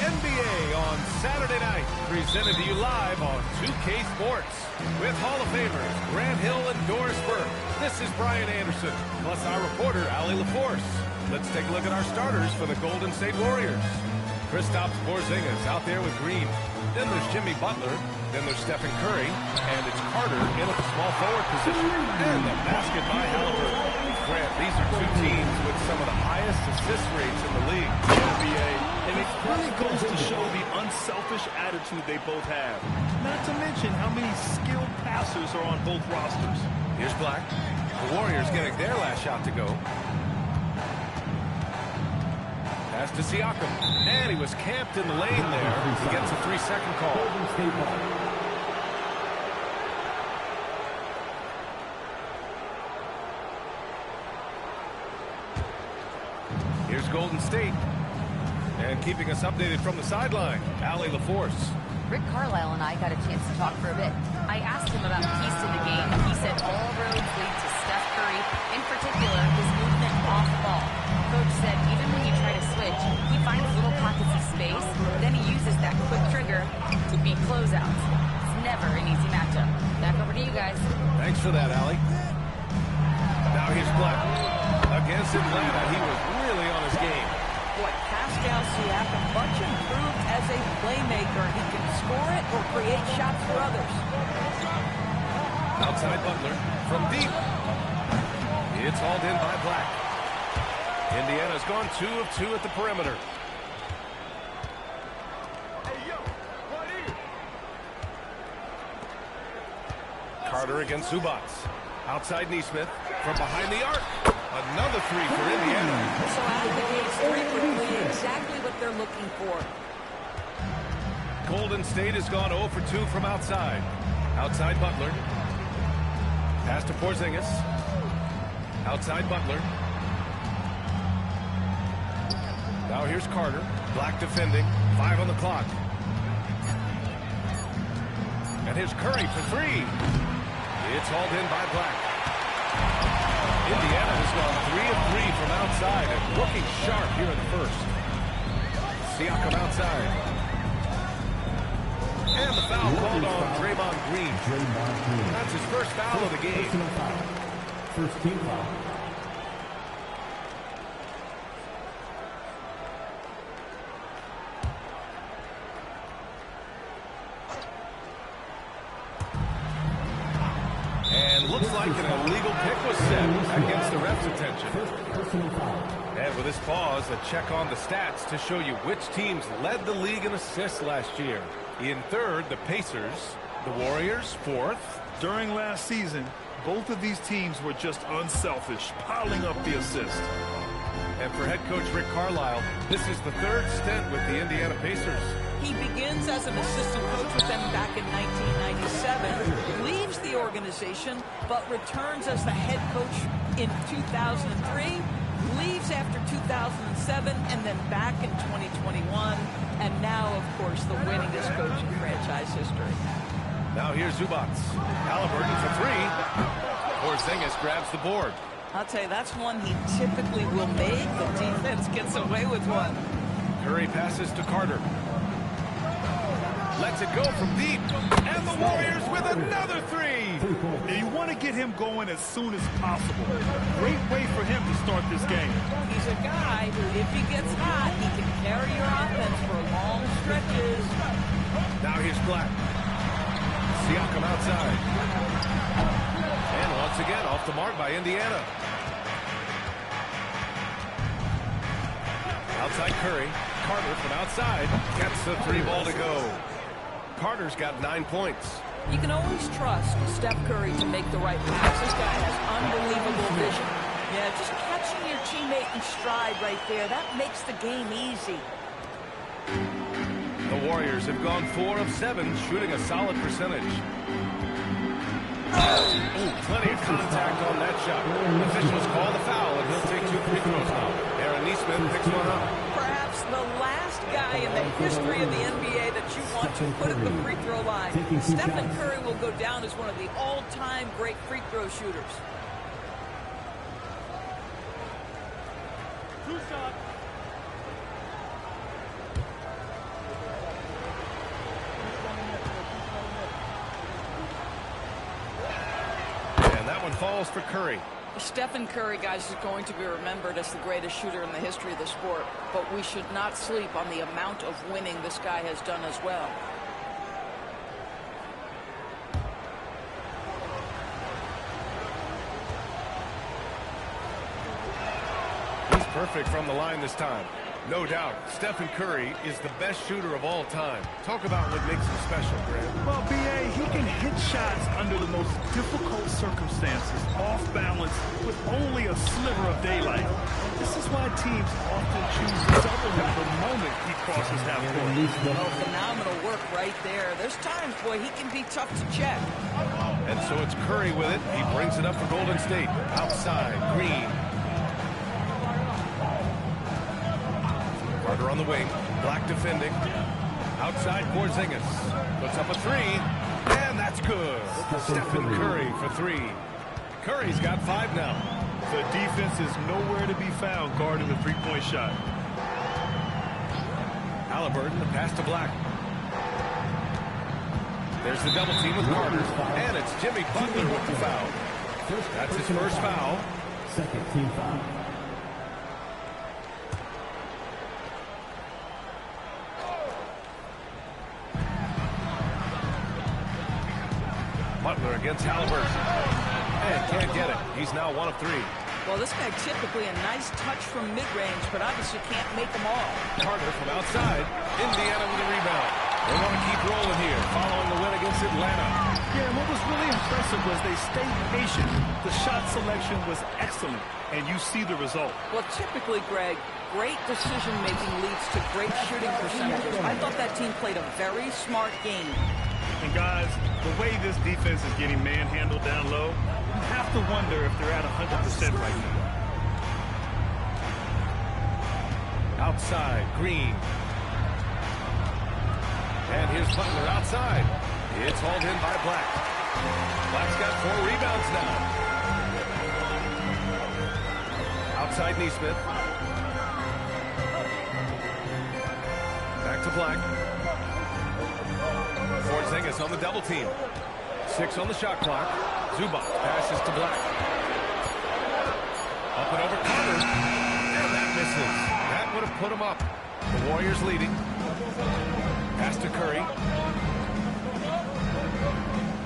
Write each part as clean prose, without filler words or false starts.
NBA on Saturday night, presented to you live on 2K Sports. With Hall of Famers Grant Hill and Doris Burke, this is Brian Anderson, plus our reporter, Allie LaForce. Let's take a look at our starters for the Golden State Warriors. Kristaps Porzingis out there with Green. Then there's Jimmy Butler. Then there's Stephen Curry. And it's Carter in at the small forward position. And the basket by Halliburton. Grant, these are two teams with some of the highest assist rates in the league. NBA. And it really goes to show the unselfish attitude they both have. Not to mention how many skilled passers are on both rosters. Here's Black. The Warriors getting their last shot to go. Pass to Siakam. And he was camped in the lane there. He gets a 3-second call. Here's Golden State. And keeping us updated from the sideline, Allie LaForce. Rick Carlisle and I got a chance to talk for a bit. I asked him about keys to the game. He said all roads lead to Steph Curry, in particular his movement off ball. Coach said even when you try to switch, he finds little pockets of space, then he uses that quick trigger to beat closeouts. It's never an easy matchup. Back over to you guys. Thanks for that, Allie. Now here's Black. Against Atlanta, he was really on his game. Boy, Pascal Siakam, much improved as a playmaker. He can score it or create shots for others. Outside Butler from deep. It's hauled in by Black. Indiana's gone 2 of 2 at the perimeter. Carter against Zubac. Outside Nesmith from behind the arc. Another three for Indiana. So out of the gates, 3 for 3, exactly what they're looking for. Golden State has gone 0 for 2 from outside. Outside Butler. Pass to Porzingis. Outside Butler. Now here's Carter. Black defending. 5 on the clock. And here's Curry for 3. It's hauled in by Black. Indiana has gone 3 of 3 from outside and looking sharp here in the first. Siakam outside. And the foul called on Draymond Green. That's his first foul of the game. First team foul. And looks like an illegal pick was set against the ref's attention. And with this pause, a check on the stats to show you which teams led the league in assists last year. In third, the Pacers. The Warriors, fourth. During last season, both of these teams were just unselfish, piling up the assist. And for head coach Rick Carlisle, this is the third stint with the Indiana Pacers. He begins as an assistant coach with them back in 1997, leaves the organization, but returns as the head coach in 2003, leaves after 2007, and then back in 2021, and now, of course, the winningest coach in franchise history. Now here's Zubac. Halliburton for 3. Porzingis grabs the board. I'll tell you, that's one he typically will make. The defense gets away with one. Curry passes to Carter. Lets it go from deep. And the Warriors with another 3. And you want to get him going as soon as possible. Great way for him to start this game. He's a guy who, if he gets hot, he can carry your offense for long stretches. Now here's Black. Siakam outside. And once again, off the mark by Indiana. Outside Curry. Carter from outside gets the 3 ball to go. Carter's got 9 points. You can always trust Steph Curry to make the right pass. This guy has unbelievable vision. Yeah, just catching your teammate in stride right there, that makes the game easy. The Warriors have gone 4 of 7, shooting a solid percentage. Ooh, plenty of contact on that shot. Officials call the foul, and he'll take 2 free throws now. Aaron Nesmith picks one up. Perhaps the last guy in the history of the NBA that you want to put at the free throw line. Stephen Curry will go down as one of the all-time great free throw shooters. falls for Curry. Stephen Curry, guys, is going to be remembered as the greatest shooter in the history of the sport, but we should not sleep on the amount of winning this guy has done as well. He's perfect from the line this time. No doubt, Stephen Curry is the best shooter of all time. Talk about what makes him special, Grant. Well, B.A., he can hit shots under the most difficult circumstances, off balance, with only a sliver of daylight. This is why teams often choose to double him the moment he crosses half court. Oh, phenomenal work right there. There's times, boy, he can be tough to check. And so it's Curry with it. He brings it up for Golden State. Outside, Green. Carter on the wing. Black defending. Outside, Porzingis. Puts up a three. And that's good. Stephen Curry for three. Curry's got 5 now. The defense is nowhere to be found guarding the three-point shot. Halliburton, the pass to Black. There's the double team with Carter. And it's Jimmy Butler with the foul. That's his first foul. Second team foul. Butler against Halliburton. And can't get it. He's now 1 of 3. Well, this guy typically a nice touch from mid-range, but obviously can't make them all. Carter from outside. Indiana with a rebound. They want to keep rolling here, following the win against Atlanta. Yeah, and what was really impressive was they stayed patient. The shot selection was excellent, and you see the result. Well, typically, Greg, great decision-making leads to great shooting percentages. I thought that team played a very smart game. And guys, the way this defense is getting manhandled down low, you have to wonder if they're at 100% right now. Outside, Green. And here's Butler outside. It's hauled in by Black. Black's got 4 rebounds now. Outside Nesmith. Back to Black. Porzingis on the double team. 6 on the shot clock. Zubac passes to Black. Up and over Carter. And that misses. That would have put him up. The Warriors leading. Pass to Curry.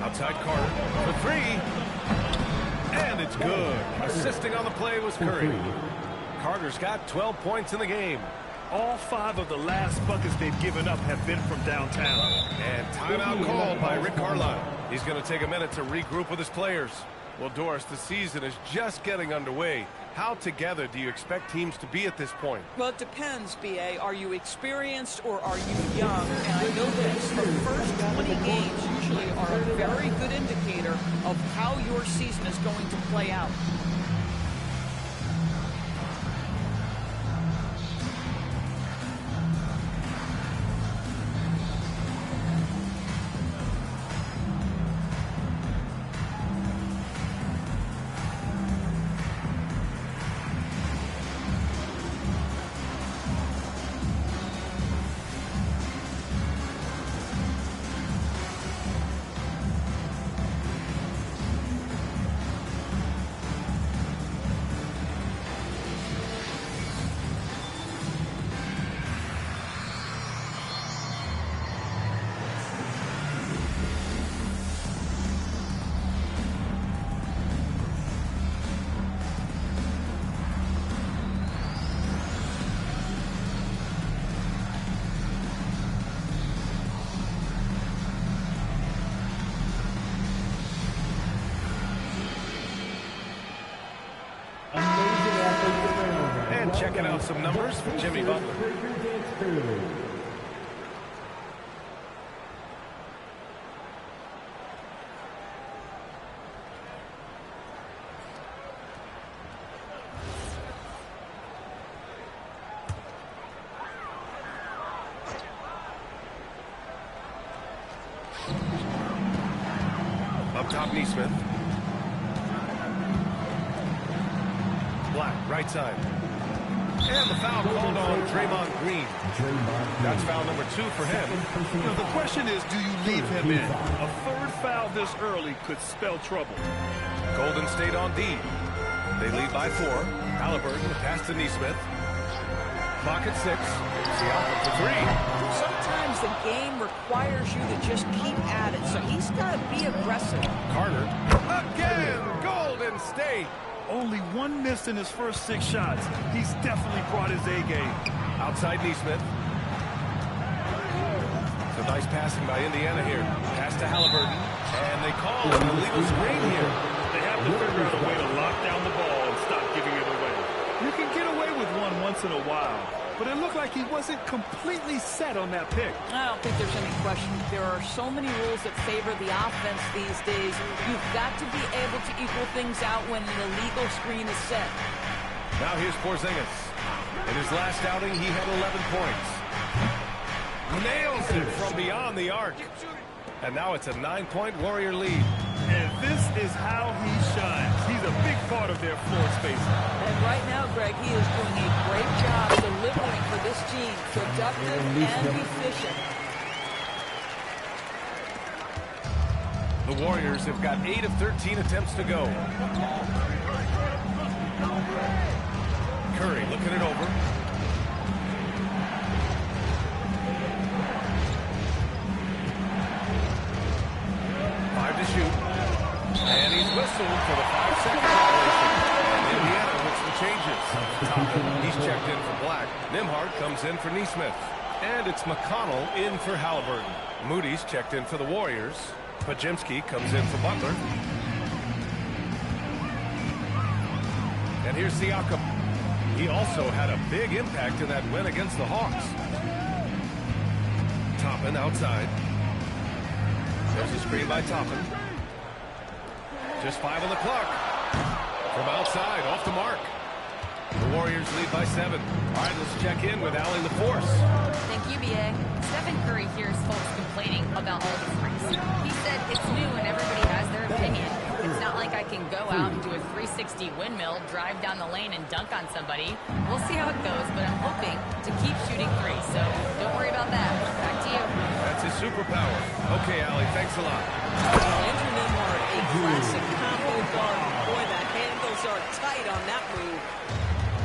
Outside Carter for 3. And it's good. Assisting on the play was Curry. Carter's got 12 points in the game. All 5 of the last buckets they've given up have been from downtown. And timeout called by Rick Carlisle. He's going to take a minute to regroup with his players. Well, Doris, the season is just getting underway. How together do you expect teams to be at this point? Well, it depends, B.A. Are you experienced or are you young? And I know this, the first 20 games usually are a very good indicator of how your season is going to play out. Checking out some numbers for Jimmy Butler. Up top, Nesmith. Black, right side. And the foul called on Draymond Green. That's foul number 2 for him. You know, the question is, do you leave him in? A third foul this early could spell trouble. Golden State on D. They lead by 4. Halliburton, the pass to Nesmith. Clock at 6. Siakam for 3. Sometimes the game requires you to just keep at it, so he's got to be aggressive. Carter. Again, Golden State. Only 1 miss in his first 6 shots. He's definitely brought his A game. Outside Nesmith. So nice passing by Indiana here. Pass to Halliburton. And they call an illegal screen here. They have to figure out a way to lock down the ball and stop giving it away. You can get away with one once in a while, but it looked like he wasn't completely set on that pick. I don't think there's any question. There are so many rules that favor the offense these days. You've got to be able to equal things out when an illegal screen is set. Now here's Porzingis. In his last outing, he had 11 points. Nails it from beyond the arc. And now it's a 9-point Warrior lead. And this is how he shines. He's a big part of their floor spacing. And right now, Greg, he is doing a great job delivering for this team. Productive and efficient. The Warriors have got 8 of 13 attempts to go. Curry looking it over. To shoot. And he's whistled for the 5-second violation. And Indiana with some changes. He's checked in for Black. Nembhard comes in for Nesmith. And it's McConnell in for Halliburton. Moody's checked in for the Warriors. Podziemski comes in for Butler. And here's Siakam. He also had a big impact in that win against the Hawks. Toppin outside. There's a screen by Toppin. Just 5 on the clock. From outside, off the mark. The Warriors lead by 7. All right, let's check in with Allie LaForce. Thank you, B.A. Stephen Curry hears folks complaining about all the threes. He said it's new and everybody has their opinion. It's not like I can go out and do a 360 windmill, drive down the lane, and dunk on somebody. We'll see how it goes, but I'm hoping to keep shooting threes, so don't worry about that. Back to you. That's his superpower. Okay, Allie, thanks a lot. Andrew Nembhard, a classic combo guard. Boy, the handles are tight on that move.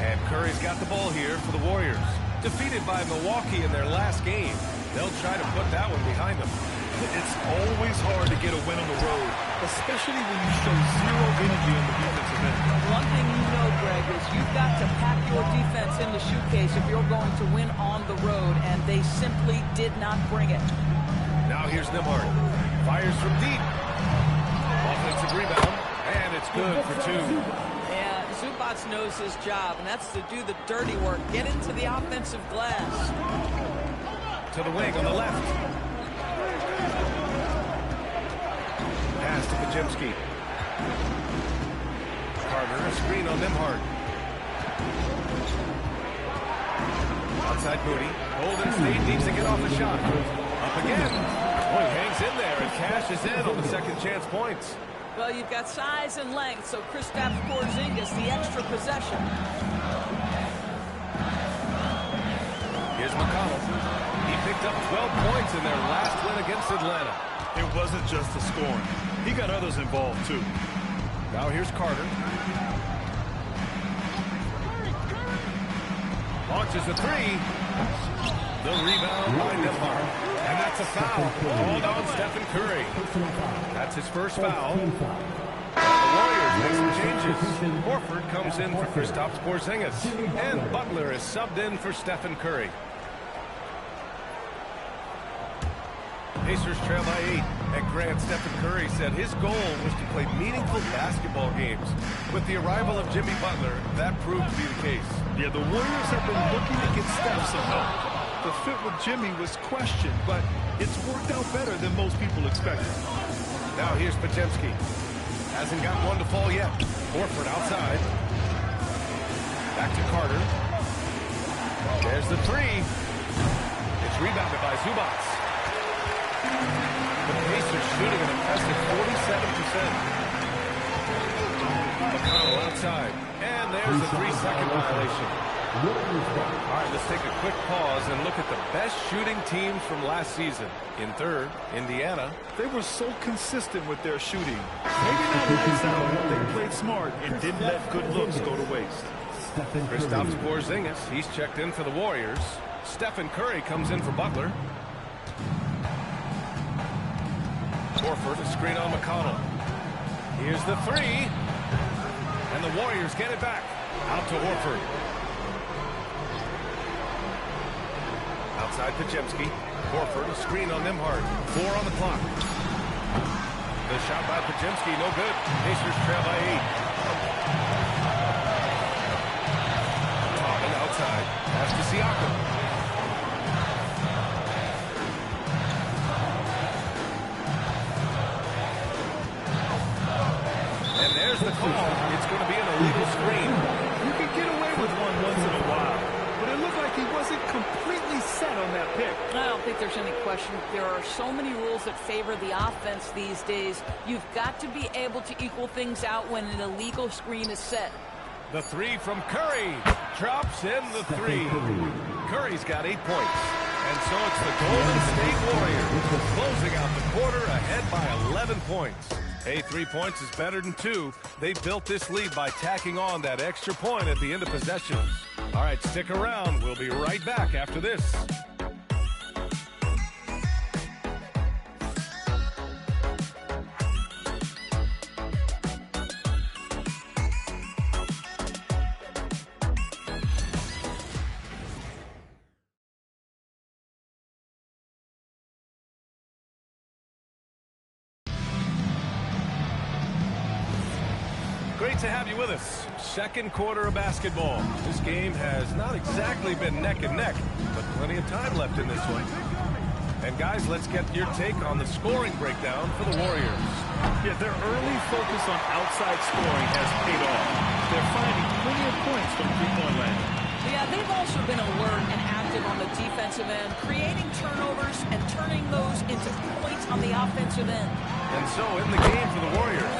And Curry's got the ball here for the Warriors. Defeated by Milwaukee in their last game, they'll try to put that one behind them. It's always hard to get a win on the road, especially when you show zero energy on the defensive end. One thing you know, Greg, is you've got to pack your defense in the shoe-case if you're going to win on the road, and they simply did not bring it. Now here's Nembhard. Fires from deep. Offensive rebound, and it's good for 2. Yeah, Zubac knows his job, and that's to do the dirty work. Get into the offensive glass. To the wing on the left. Pass to Podziemski. Carter, a screen on Nembhard. Outside Moody. Golden State needs to get off a shot. Up again. Boy, hangs in there and cashes in on the second chance points. Well, you've got size and length, so Kristaps Porzingis, the extra possession. Here's McConnell. He picked up 12 points in their last win against Atlanta. It wasn't just the scoring. He got others involved, too. Now here's Carter. Launches a 3. The rebound by Nembhard. And that's a foul. Called on Stephen Curry. That's his first foul. The Warriors make some changes. Horford comes in for Kristaps Porzingis. And Butler is subbed in for Stephen Curry. Pacers trail by 8. And Grant, Stephen Curry said his goal was to play meaningful basketball games. With the arrival of Jimmy Butler, that proved to be the case. Yeah, the Warriors have been looking to get Steph some help. The fit with Jimmy was questioned, but it's worked out better than most people expected. Now here's Podziemski. Hasn't got one to fall yet. Horford outside. Back to Carter. There's the 3. It's rebounded by Zubac. The Pacers shooting an impressive 47%. McConnell outside. And there's a 3-second violation. All right, let's take a quick pause and look at the best shooting teams from last season. In third, Indiana. They were so consistent with their shooting. Maybe not lights out, but they played smart and didn't let good looks go to waste. Kristaps Porzingis, he's checked in for the Warriors. Stephen Curry comes in for Butler. Horford, a screen on McConnell. Here's the three. And the Warriors get it back. Out to Horford. Outside Podziemski. Horford, a screen on Nembhard. 4 on the clock. The shot by Podziemski, no good. Pacers trail by 8. Tauben outside. Pass to Siakam. And there's the call. It's going to be an illegal screen. You can get away with one once in a while, but it looked like he wasn't completely set on that pick. I don't think there's any question. There are so many rules that favor the offense these days. You've got to be able to equal things out when an illegal screen is set. The three from Curry. Drops in the three. Curry's got 8 points. And so it's the Golden State Warriors closing out the quarter ahead by 11 points. Hey, 3 points is better than 2. They built this lead by tacking on that extra point at the end of possessions. All right, stick around. We'll be right back after this. Great to have you with us. Second quarter of basketball. This game has not exactly been neck and neck, but plenty of time left in this one. And guys, let's get your take on the scoring breakdown for the Warriors. Yeah, their early focus on outside scoring has paid off. They're finding plenty of points from three-point land. Yeah, they've also been alert and active on the defensive end, creating turnovers and turning those into points on the offensive end. And so in the game for the Warriors,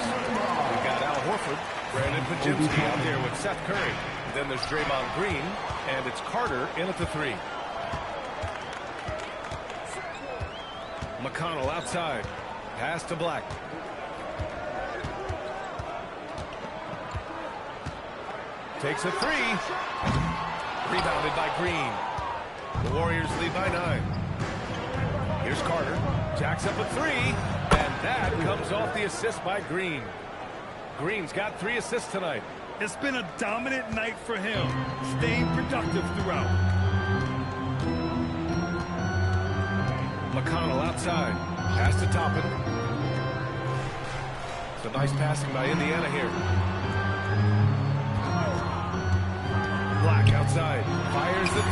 we got Al Horford, Brandon Podziemski out there with Seth Curry. Then there's Draymond Green, and it's Carter in at the 3. McConnell outside. Pass to Black. Takes a 3. Rebounded by Green. The Warriors lead by 9. Here's Carter. Jacks up a 3. And that comes off the assist by Green. Green's got 3 assists tonight. It's been a dominant night for him, staying productive throughout. McConnell outside. Pass to Toppin. Some nice passing by Indiana here. Black outside. Fires the 3.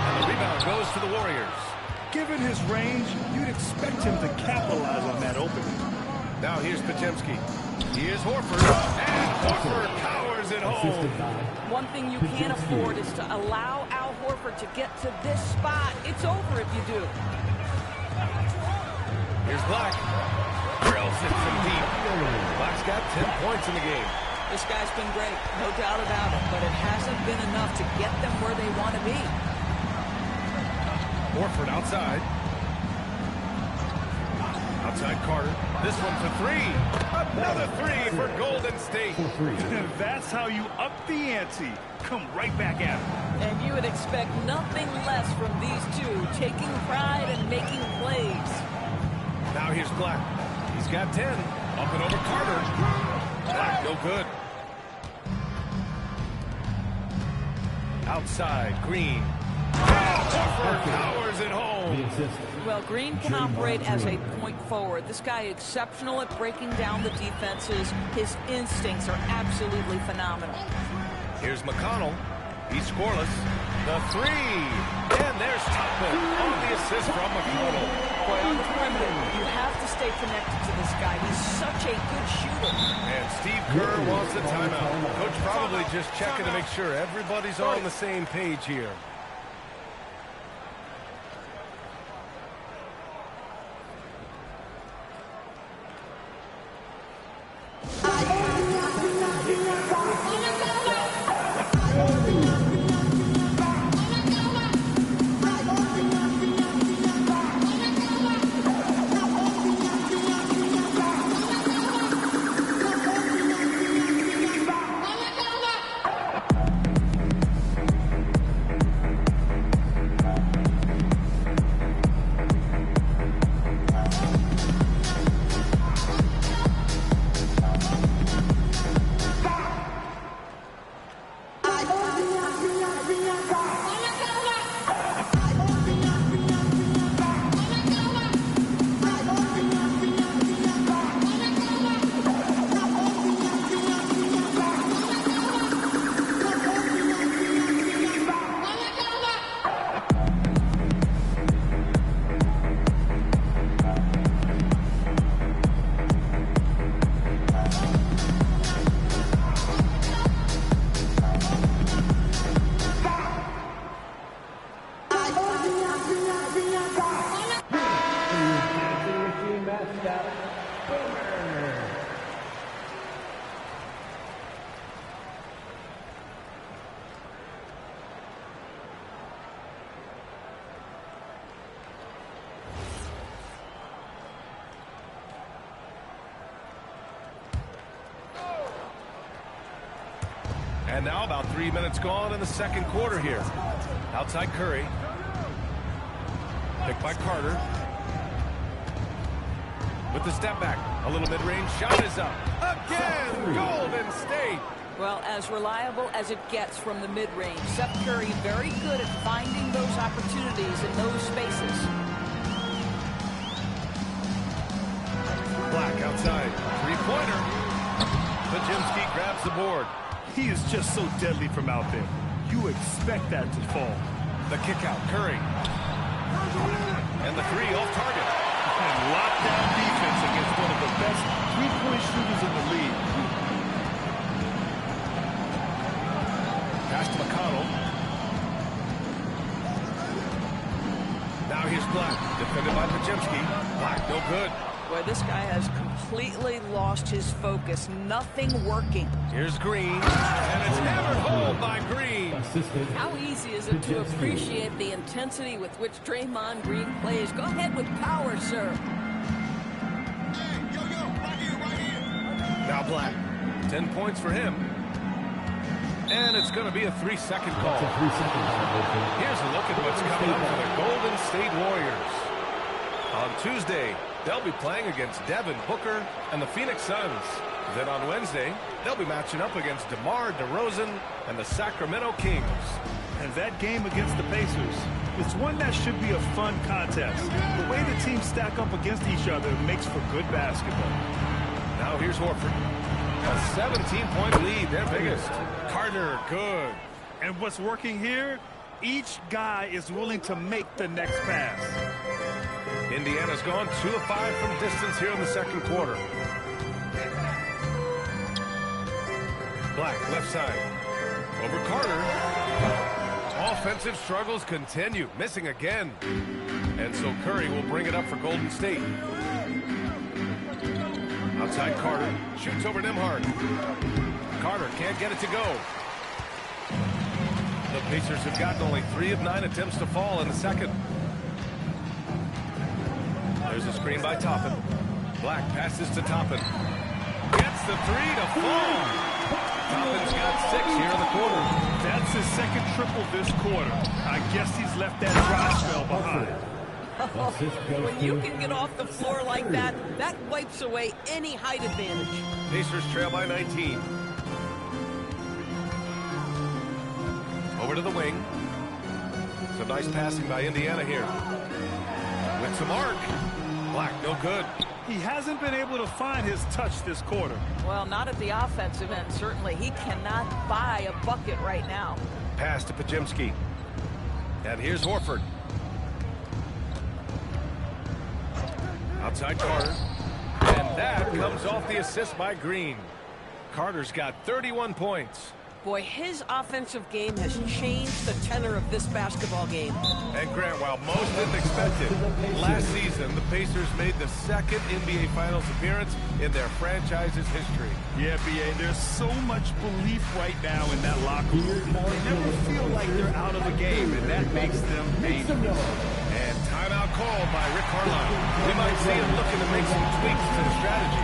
And the rebound goes to the Warriors. Given his range, you'd expect him to capitalize on that opening. Now here's Podziemski. Here's Horford. And Horford powers it home. One thing you can't afford is to allow Al Horford to get to this spot. It's over if you do. Here's Black. Drills it from deep. Black's got 10 points in the game. This guy's been great, no doubt about it, but it hasn't been enough to get them where they want to be. Horford outside. Outside Carter. This one for 3. Another 3 for Golden State. That's how you up the ante. Come right back at him. And you would expect nothing less from these two, taking pride and making plays. Now here's Black. He's got 10. Up and over Carter. Black, no good. Outside, Green. Horford powers it home. Well, Green can operate as a point forward. This guy exceptional at breaking down the defenses. His instincts are absolutely phenomenal. Here's McConnell. He's scoreless. The 3. And there's Toppin on the assist from McConnell. Boy, on the perimeter, you have to stay connected to this guy. He's such a good shooter. And Steve Kerr wants a timeout. Coach probably just checking to make sure everybody's on the same page here. And now about 3 minutes gone in the second quarter here. Outside Curry. Picked by Carter. With the step back. A little mid-range shot is up. Again! Golden State! Well, as reliable as it gets from the mid-range. Steph Curry very good at finding those opportunities in those spaces. Black outside. Three-pointer. Podziemski grabs the board. He is just so deadly from out there. You expect that to fall. The kick out. Curry. And the three off target. And lockdown defense against one of the best three-point shooters in the league. Pass to McConnell. Now here's Black. Defended by Podziemski. Black, no good. Boy, this guy has completely lost his focus. Nothing working. Here's Green. And it's hammered home by Green. How easy is it to appreciate the intensity with which Draymond Green plays? Go ahead with power, sir. Now Black. 10 points for him. And it's going to be a 3-second call. Here's a look at what's coming up for the Golden State Warriors. On Tuesday, they'll be playing against Devin Booker and the Phoenix Suns. Then on Wednesday, they'll be matching up against DeMar DeRozan and the Sacramento Kings. And that game against the Pacers, it's one that should be a fun contest. The way the teams stack up against each other makes for good basketball. Now here's Horford. A 17-point lead, their biggest. Carter, good. And what's working here, each guy is willing to make the next pass. Indiana's gone 2 of 5 from distance here in the second quarter. Black, left side. Over Carter. Offensive struggles continue. Missing again. And so Curry will bring it up for Golden State. Outside Carter. Shoots over Nembhard. Carter can't get it to go. The Pacers have gotten only 3 of 9 attempts to fall in the second. There's a screen by Toppin. Black passes to Toppin. Gets the 3 to fall. Toppin's got 6 here in the quarter. That's his second triple this quarter. I guess he's left that dry spell behind. When you can get off the floor like that, that wipes away any height advantage. Pacers trail by 19. Over to the wing. Some nice passing by Indiana here. With some arc. Black, no good. He hasn't been able to find his touch this quarter. Well, not at the offensive end, certainly. He cannot buy a bucket right now. Pass to Podziemski. And here's Horford. Outside Carter. And that comes off the assist by Green. Carter's got 31 points. Boy, his offensive game has changed the tenor of this basketball game. And Grant, while most didn't expect it, last season the Pacers made the second NBA Finals appearance in their franchise's history. Yeah, B.A., there's so much belief right now in that locker room. They never feel like they're out of the game, and that makes them dangerous. And timeout called by Rick Carlisle. We might see him looking to make some tweaks to the strategy.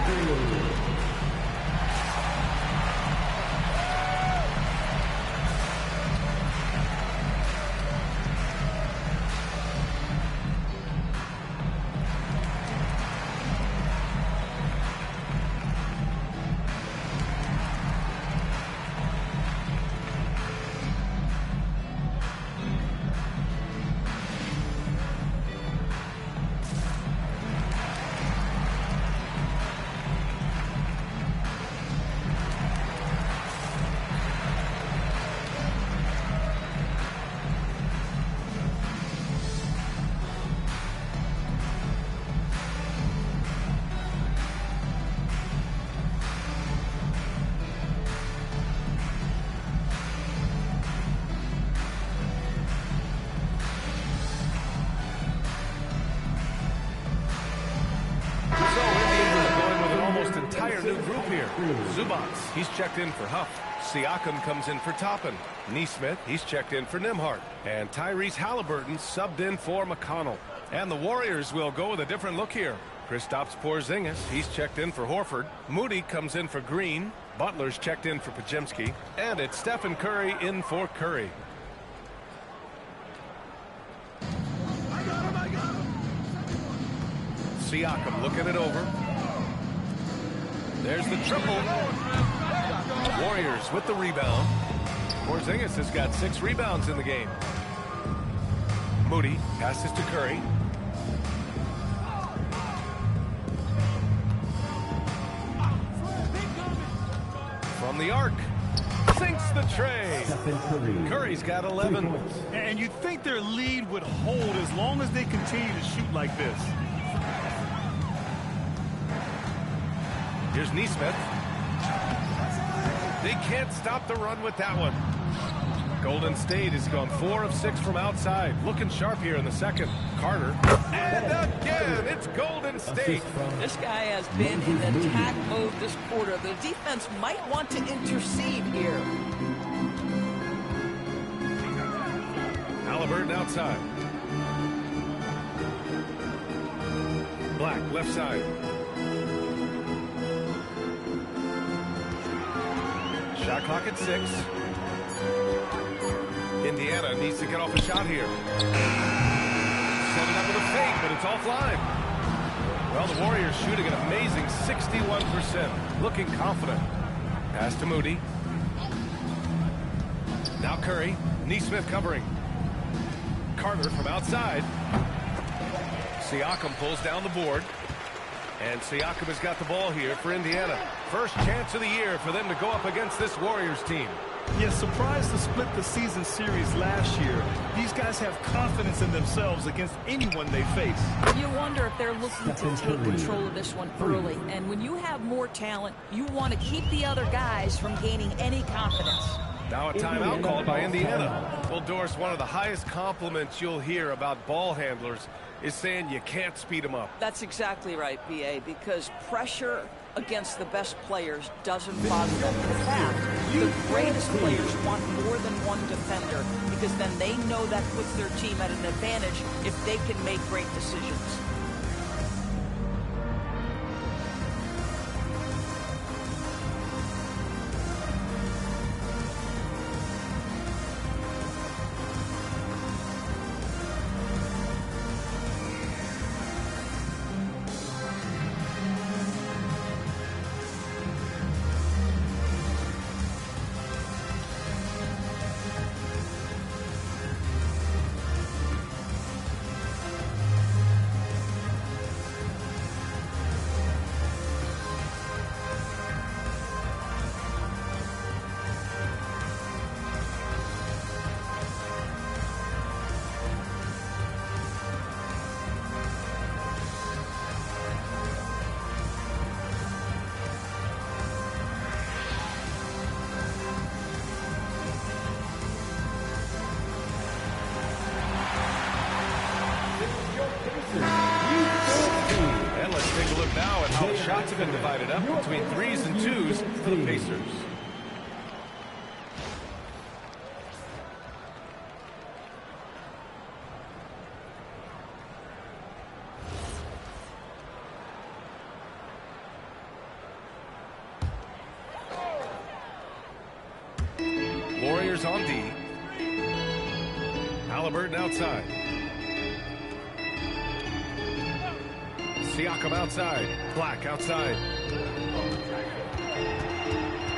Zubats, he's checked in for Huff. Siakam comes in for Toppin. Nesmith, he's checked in for Nembhard. And Tyrese Halliburton subbed in for McConnell. And the Warriors will go with a different look here. Kristaps Porzingis, he's checked in for Horford. Moody comes in for Green. Butler's checked in for Podziemski, and it's Stephen Curry in for Curry. Siakam looking it over. There's the triple. Warriors with the rebound. Porzingis has got 6 rebounds in the game. Moody passes to Curry. From the arc. Sinks the tray. Curry's got 11. And you'd think their lead would hold as long as they continue to shoot like this. Here's Nesmith. They can't stop the run with that one. Golden State has gone 4 of 6 from outside. Looking sharp here in the second. Carter. And again, it's Golden State. This guy has been in attack mode this quarter. The defense might want to intercede here. Halliburton outside. Black left side. Shot clock at 6. Indiana needs to get off a shot here. Set it up with a fake, but it's offline. Well, the Warriors shooting an amazing 61%. Looking confident. Pass to Moody. Now Curry. Nesmith covering. Carter from outside. Siakam pulls down the board. And Siakam has got the ball here for Indiana. First chance of the year for them to go up against this Warriors team. Yeah, surprised to split the season series last year. These guys have confidence in themselves against anyone they face. You wonder if they're looking to take control of this one early. And when you have more talent, you want to keep the other guys from gaining any confidence. Now a timeout called by Indiana. Well, Doris, one of the highest compliments you'll hear about ball handlers is saying you can't speed them up. That's exactly right, B.A., because pressure against the best players doesn't bother them. In fact, the greatest players want more than one defender because then they know that puts their team at an advantage if they can make great decisions. And let's take a look now at how the shots have been divided up between 3s and 2s for the Pacers. Warriors on D. Halliburton outside. Siakam outside. Black outside.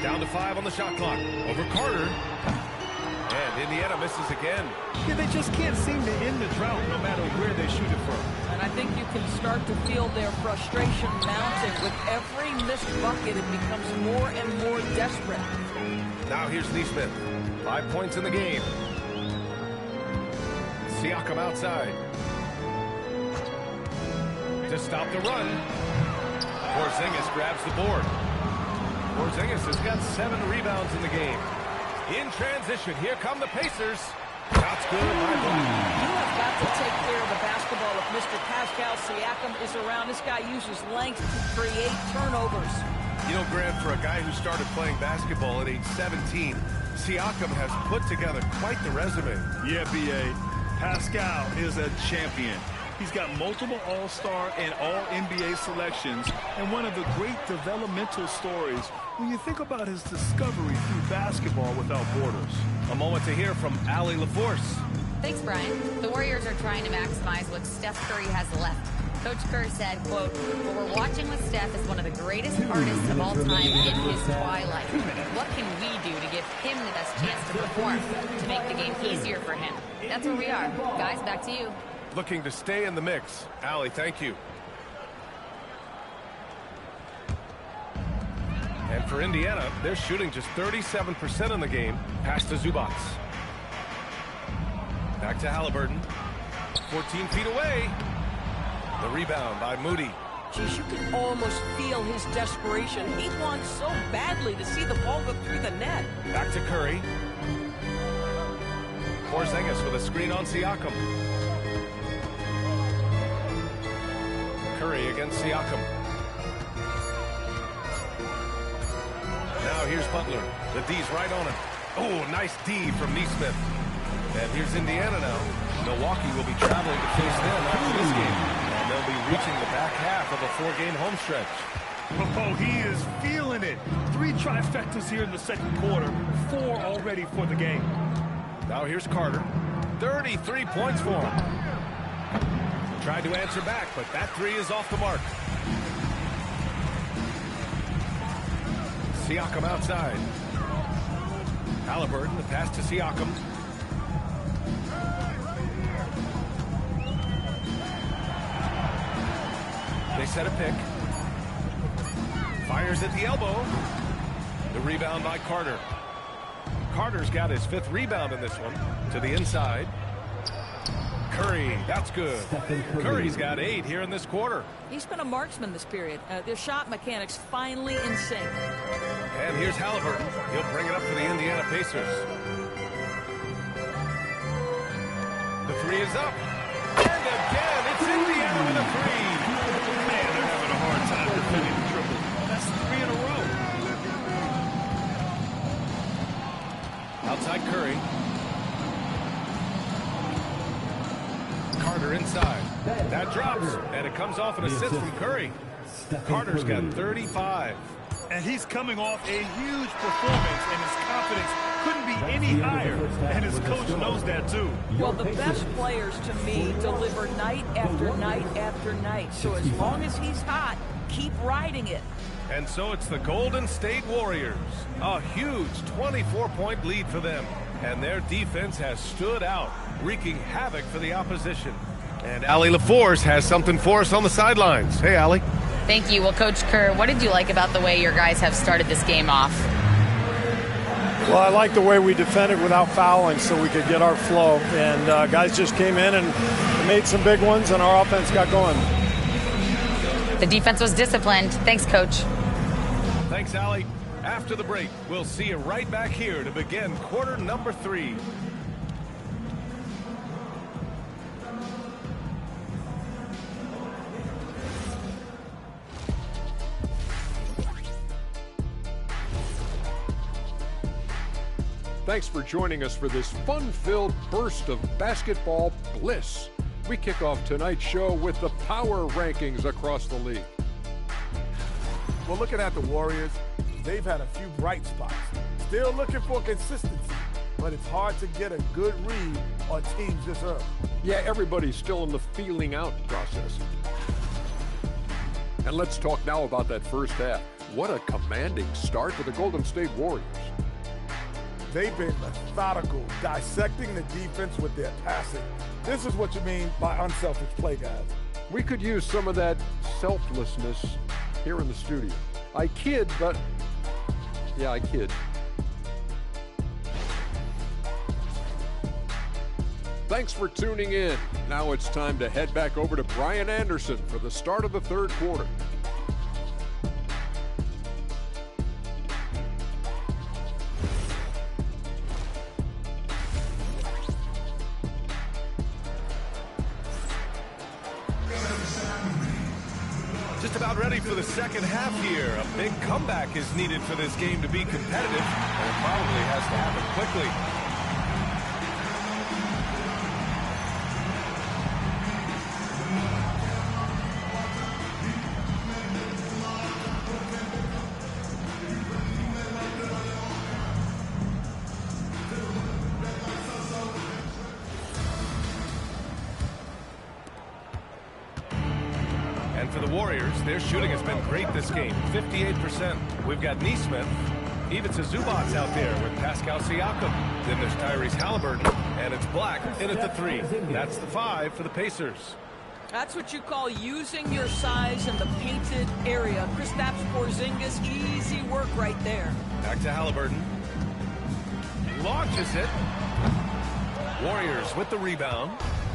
Down to 5 on the shot clock. Over Carter. And Indiana misses again. Yeah, they just can't seem to end the drought no matter where they shoot it from. And I think you can start to feel their frustration mounting. With every missed bucket, it becomes more and more desperate. Now here's Nesmith. 5 points in the game. Siakam outside. To stop the run. Porzingis grabs the board. Porzingis has got 7 rebounds in the game. In transition, here come the Pacers. Shots good by Black. You have got to take care of the basketball if Mr. Pascal Siakam is around. This guy uses length to create turnovers. You know, Grant, for a guy who started playing basketball at age 17, Siakam has put together quite the resume. Yeah, B.A. Pascal is a champion. He's got multiple All-Star and All-NBA selections, and one of the great developmental stories when you think about his discovery through basketball without borders. A moment to hear from Allie LaForce. Thanks, Brian. The Warriors are trying to maximize what Steph Curry has left. Coach Kerr said, quote, "What we're watching with Steph is one of the greatest artists of all time in his twilight. What can we do to give him the best chance to perform, to make the game easier for him?" That's where we are. Guys, back to you. Looking to stay in the mix. Allie, thank you. And for Indiana, they're shooting just 37% in the game. Pass to Zubac. Back to Halliburton. 14 feet away. The rebound by Moody. Geez, you can almost feel his desperation. He wants so badly to see the ball go through the net. Back to Curry. Porzingis with a screen on Siakam. Curry against Siakam. Now here's Butler. The D's right on him. Oh, nice D from Nesmith. And here's Indiana now. Milwaukee will be traveling to face them after this game. And they'll be reaching the back half of a 4-game home stretch. Oh, he is feeling it. 3 trifectas here in the second quarter. 4 already for the game. Now here's Carter. 33 points for him. Tried to answer back, but that 3 is off the mark. Siakam outside. Halliburton, the pass to Siakam. They set a pick. Fires at the elbow. The rebound by Carter. Carter's got his 5th rebound in this one. To the inside. Curry, that's good. Curry's got 8 here in this quarter. He's been a marksman this period. Their shot mechanics finally in sync. And here's Halliburton. He'll bring it up for the Indiana Pacers. The 3 is up. And again, it's Indiana with a 3. Man, they're having a hard time defending the triple. That's 3 in a row. Outside Curry. Carter inside. That drops, and it comes off an assist from Curry. Carter's got 35. And he's coming off a huge performance, and his confidence couldn't be any higher. And his coach knows that, too. Well, the best players, to me, deliver night after night after night. So as long as he's hot, keep riding it. And so it's the Golden State Warriors. A huge 24-point lead for them. And their defense has stood out, wreaking havoc for the opposition. And Allie LaForce has something for us on the sidelines. Hey, Allie. Thank you. Well, Coach Kerr, what did you like about the way your guys have started this game off? Well, I like the way we defended without fouling so we could get our flow. And guys just came in and made some big ones, and our offense got going. The defense was disciplined. Thanks, Coach. Thanks, Allie. After the break, we'll see you right back here to begin quarter number 3. Thanks for joining us for this fun-filled burst of basketball bliss. We kick off tonight's show with the power rankings across the league. Well, looking at the Warriors, they've had a few bright spots. Still looking for consistency, but it's hard to get a good read on teams this early. Yeah, everybody's still in the feeling out process. And let's talk now about that first half. What a commanding start for the Golden State Warriors. They've been methodical, dissecting the defense with their passing. This is what you mean by unselfish play, guys. We could use some of that selflessness here in the studio. I kid, but yeah, I kid. Thanks for tuning in. Now it's time to head back over to Brian Anderson for the start of the third quarter. Just about ready for the second half here. A big comeback is needed for this game to be competitive, and it probably has to happen quickly. Warriors, their shooting has been great this game, 58%. We've got Neesmith, Ivica Zubac out there with Pascal Siakam. Then there's Tyrese Halliburton, and it's Black in at the 3. That's the 5 for the Pacers. That's what you call using your size in the painted area. Kristaps Porzingis, easy work right there. Back to Halliburton. Launches it. Warriors with the rebound.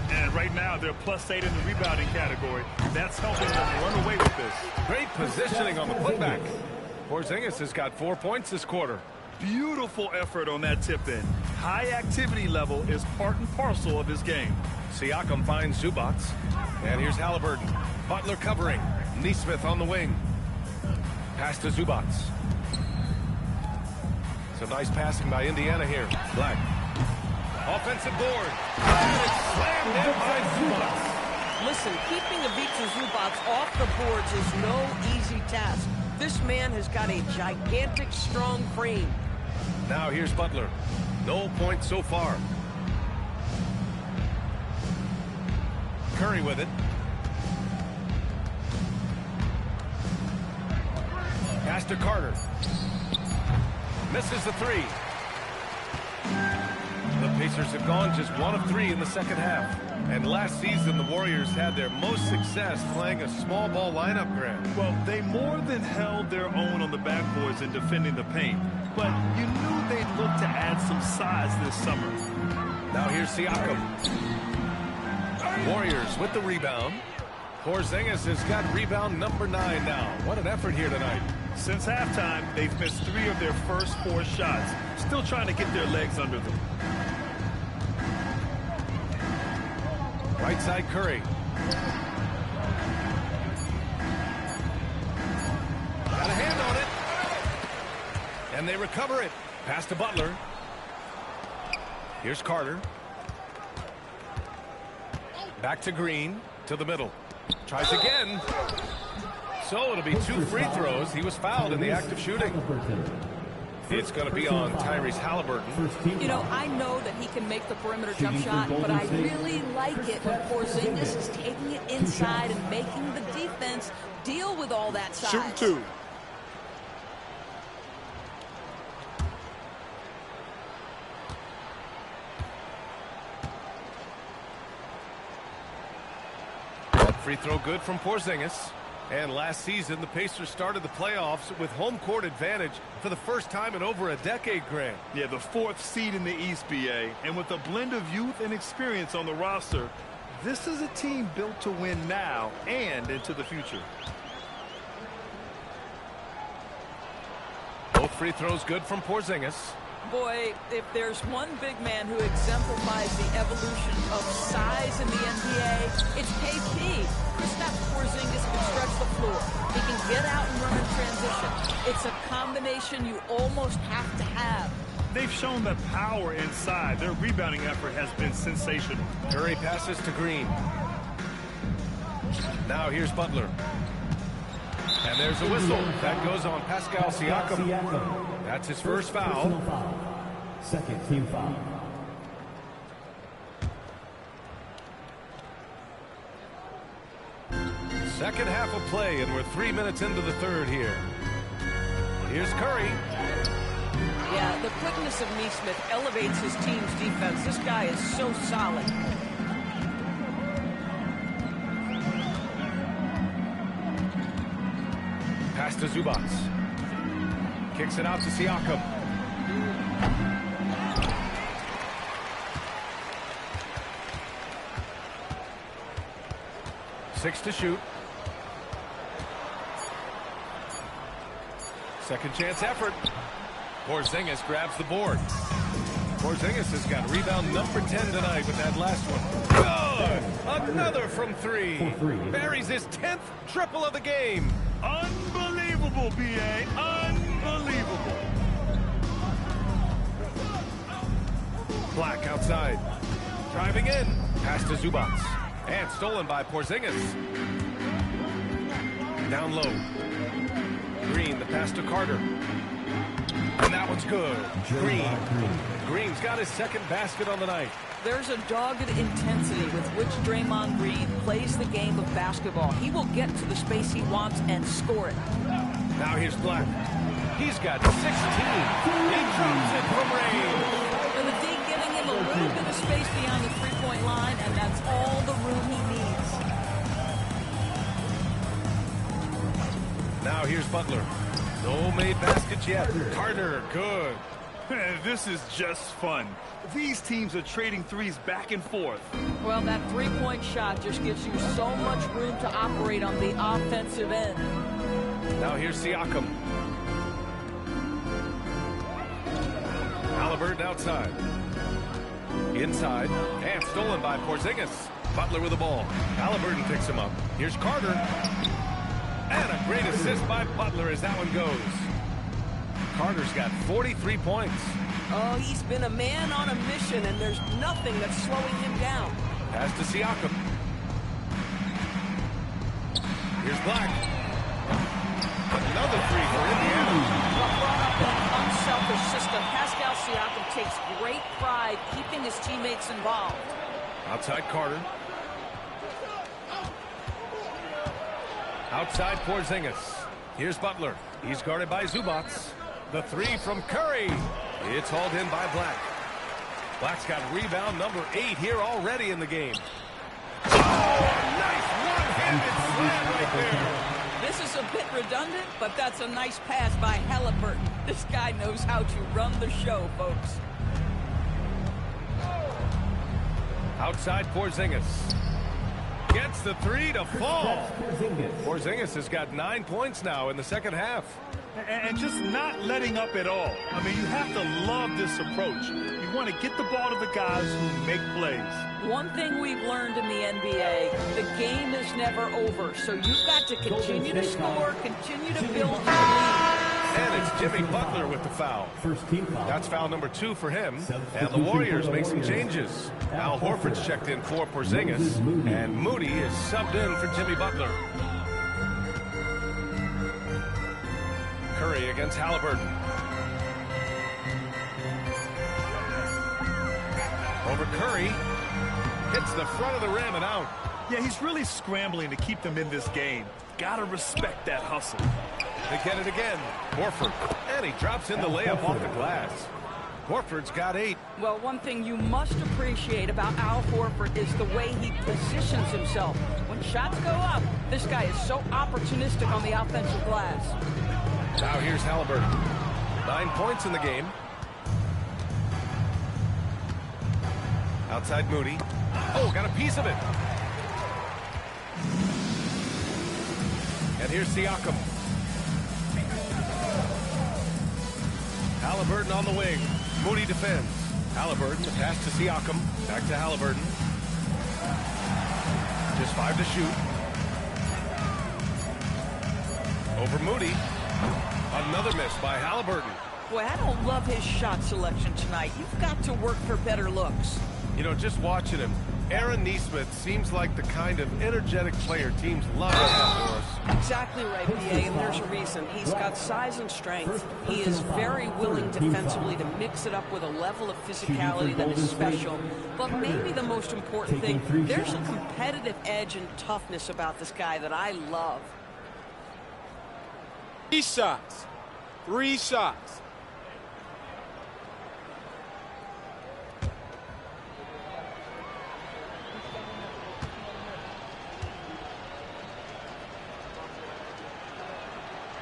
And right now, they're +8 in the rebounding category. That's helping them run away with this. Great positioning on the putback. Porzingis has got 4 points this quarter. Beautiful effort on that tip-in. High activity level is part and parcel of his game. Siakam finds Zubac. And here's Halliburton. Butler covering. Neesmith on the wing. Pass to Zubac. Some nice passing by Indiana here. Black. Offensive board. And it's slammed in by Zubac. Listen, keeping Ivica Zubac off the boards is no easy task. This man has got a gigantic, strong frame. Now here's Butler. No points so far. Curry with it. Pass to Carter. Misses the 3. The Pacers have gone just 1 of 3 in the second half. And last season, the Warriors had their most success playing a small ball lineup, Grant. Well, they more than held their own on the backboards in defending the paint. But you knew they'd look to add some size this summer. Now here's Siakam. Warriors with the rebound. Porzingis has got rebound number 9 now. What an effort here tonight. Since halftime, they've missed 3 of their first 4 shots. Still trying to get their legs under them. Right side Curry. Got a hand on it. And they recover it. Pass to Butler. Here's Carter. Back to Green. To the middle. Tries again. So it'll be 2 free throws. He was fouled in the act of shooting. It's going to be on Tyrese Halliburton. You know, I know that he can make the perimeter jump shot, but I really like it when Porzingis is taking it inside and making the defense deal with all that size. Shooting 2. Free throw good from Porzingis. And last season, the Pacers started the playoffs with home court advantage for the first time in over a decade, Grant. Yeah, the 4th seed in the East, BA. And with a blend of youth and experience on the roster, this is a team built to win now and into the future. Both free throws good from Porzingis. Boy, if there's one big man who exemplifies the evolution of size in the NBA, it's KP. Kristaps Porzingis can stretch the floor. He can get out and run in transition. It's a combination you almost have to have. They've shown the power inside. Their rebounding effort has been sensational. Curry passes to Green. Now here's Butler. And there's a whistle. That goes on Pascal Siakam. That's his first foul. Second team foul. Second half of play, and we're 3 minutes into the third here. Here's Curry. Yeah, the quickness of Neesmith elevates his team's defense. This guy is so solid. Pass to Zubac. Kicks it out to Siakam. Six to shoot. Second chance effort. Porzingis grabs the board. Porzingis has got rebound number 10 tonight with that last one. Good! Another from 3. Buries his 10th triple of the game. Unbelievable, BA. Unbelievable. Black outside. Driving in. Pass to Zubac. And stolen by Porzingis. Down low. Green, the pass to Carter. And that one's good. Green's got his second basket on the night. There's a dogged intensity with which Draymond Green plays the game of basketball. He will get to the space he wants and score it. Now here's Black. He's got 16. He drops it from range. And the D giving him a little bit of space beyond the three-point line, and that's all the room he needs. Now here's Butler. No made baskets yet. Carter, good. This is just fun. These teams are trading threes back and forth. Well, that three-point shot just gives you so much room to operate on the offensive end. Now here's Siakam. Halliburton outside. Inside. And stolen by Porzingis. Butler with the ball. Halliburton picks him up. Here's Carter. And a great assist by Butler as that one goes. Carter's got 43 points. Oh, he's been a man on a mission, and there's nothing that's slowing him down. Pass to Siakam. Here's Black. Another three for Indiana. Brought up in an unselfish system, Pascal Siakam takes great pride keeping his teammates involved. Outside Carter. Outside Porzingis. Here's Butler. He's guarded by Zubac. The three from Curry. It's hauled in by Black. Black's got rebound number 8 here already in the game. Oh, nice one-handed slam right there. This is a bit redundant, but that's a nice pass by Halliburton. This guy knows how to run the show, folks. Outside Porzingis. Gets the three to fall. Porzingis has got 9 points now in the second half. And just not letting up at all. I mean, you have to love this approach. You want to get the ball to the guys who make plays. One thing we've learned in the NBA, the game is never over. So you've got to continue to score, continue to build your lead. And it's Jimmy Butler with the foul. That's foul number 2 for him. And the Warriors make some changes. Al Horford's checked in for Porzingis. And Moody is subbed in for Jimmy Butler. Curry against Halliburton. Over Curry. Hits the front of the rim and out. Yeah, he's really scrambling to keep them in this game. Gotta respect that hustle. They get it again. Horford. And he drops in the layup off the glass. Horford's got 8. Well, one thing you must appreciate about Al Horford is the way he positions himself. When shots go up, this guy is so opportunistic on the offensive glass. Now here's Halliburton. 9 points in the game. Outside Moody. Oh, got a piece of it. And here's Siakam. Halliburton on the wing. Moody defends. Halliburton, the pass to Siakam. Back to Halliburton. Just 5 to shoot. Over Moody. Another miss by Halliburton. Boy, I don't love his shot selection tonight. You've got to work for better looks. You know, just watching him, Aaron Nesmith seems like the kind of energetic player teams love to have for us. Exactly right, BA, and there's a reason. He's got size and strength. He is very willing defensively to mix it up with a level of physicality that is special. But maybe the most important thing, there's a competitive edge and toughness about this guy that I love. 3 shots. 3 shots.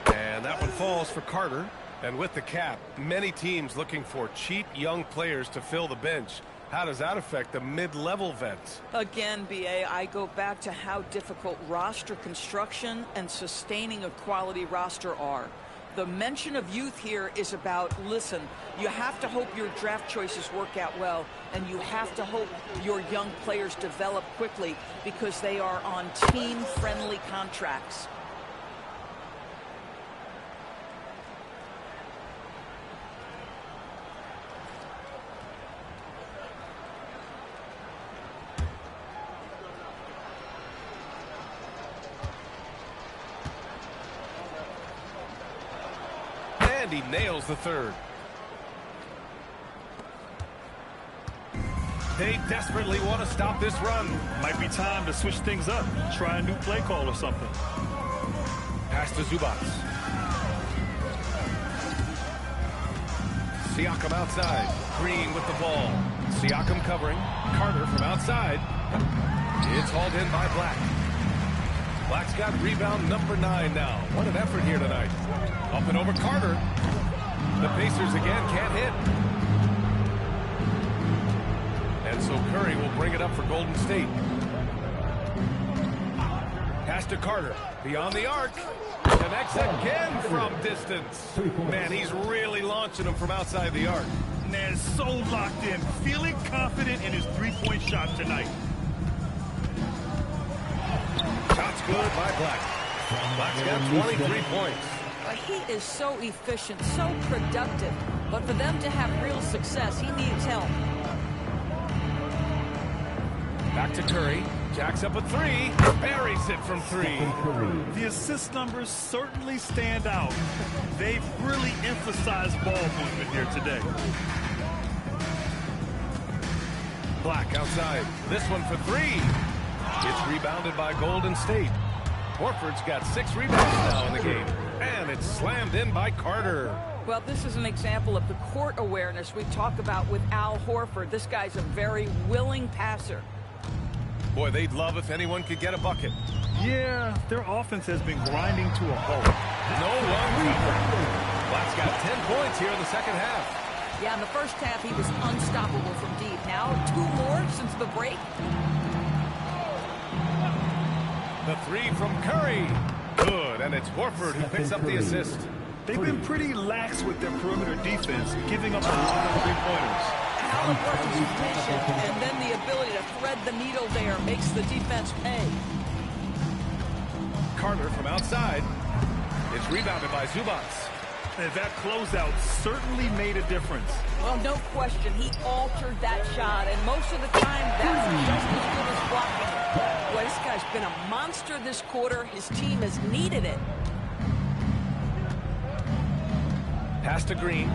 And that one falls for Carter. And with the cap, many teams looking for cheap young players to fill the bench. How does that affect the mid-level vets? Again, BA, I go back to how difficult roster construction and sustaining a quality roster are. The mention of youth here is about, listen, you have to hope your draft choices work out well, and you have to hope your young players develop quickly because they are on team-friendly contracts. and he nails the third. They desperately want to stop this run. Might be time to switch things up. Try a new play call or something. Pass to Zubac. Siakam outside. Green with the ball. Siakam covering. Carter from outside. It's hauled in by Black. Black's got rebound number 9 now. What an effort here tonight. Up and over Carter. The Pacers again can't hit. And so Curry will bring it up for Golden State. Pass to Carter. Beyond the arc. Connects again from distance. Man, he's really launching them from outside the arc. Man, so locked in. Feeling confident in his three-point shot tonight. Shot's good by Black. Black's got 23 points. He is so efficient, so productive. But for them to have real success, he needs help. Back to Curry. Jacks up a 3. Buries it from 3. The assist numbers certainly stand out. They've really emphasized ball movement here today. Black outside. This one for 3. It's rebounded by Golden State. Horford's got 6 rebounds now in the game. And it's slammed in by Carter. Well, this is an example of the court awareness we talk about with Al Horford. This guy's a very willing passer. Boy, they'd love if anyone could get a bucket. Yeah, their offense has been grinding to a halt. No one covered. Black's got 10 points here in the second half. Yeah, in the first half, he was unstoppable from deep. Now, 2 more since the break. The 3 from Curry. Good, and it's Horford who picks up the assist. They've been pretty lax with their perimeter defense, giving up a lot of three-pointers. Halliburton's vision and then the ability to thread the needle there makes the defense pay. Carter from outside. It's rebounded by Zubac. And that closeout certainly made a difference. Well, no question, he altered that shot, and most of the time, that's just as good as blocking it. Boy, this guy's been a monster this quarter. His team has needed it. Pass to Green.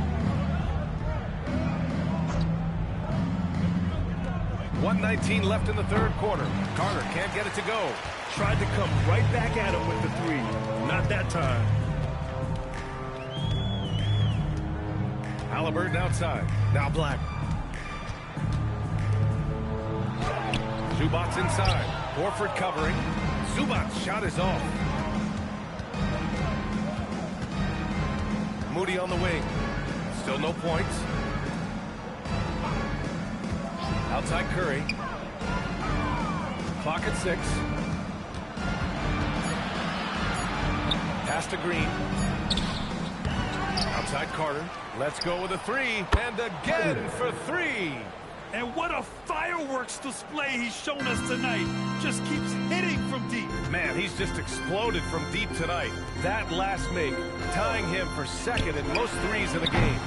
1:19 left in the third quarter. Carter can't get it to go. Tried to come right back at him with the 3. Not that time. Halliburton outside. Now Black. Zubac inside. Horford covering. Zubac's shot is off. Moody on the wing. Still no points. Outside Curry. Clock at 6. Pass to Green. Outside Carter. Let's go with a 3. And again for 3. And what a fireworks display he's shown us tonight. Just keeps hitting from deep. Man, he's just exploded from deep tonight. That last make, tying him for second in most threes in the game.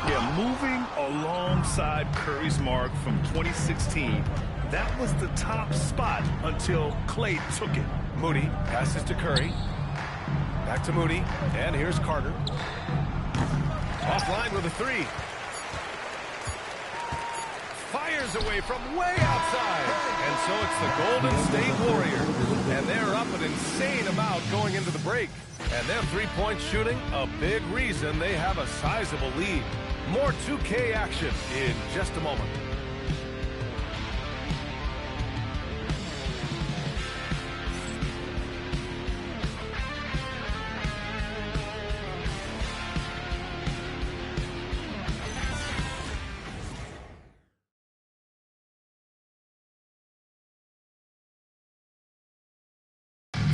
Yeah, moving alongside Curry's mark from 2016. That was the top spot until Clay took it. Moody passes to Curry. Back to Moody. And here's Carter. Offline with a 3. Fires away from way outside. And so it's the Golden State Warriors. And they're up an insane amount going into the break. And their three-point shooting, a big reason they have a sizable lead. More 2K action in just a moment.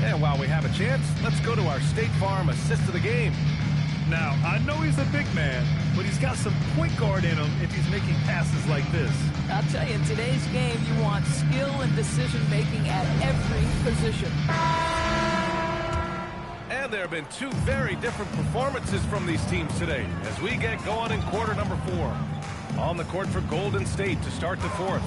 And while we have a chance, let's go to our State Farm assist of the game. Now, I know he's a big man, but he's got some point guard in him if he's making passes like this. I'll tell you, in today's game, you want skill and decision-making at every position. And there have been 2 very different performances from these teams today as we get going in quarter number 4. On the court for Golden State to start the 4th.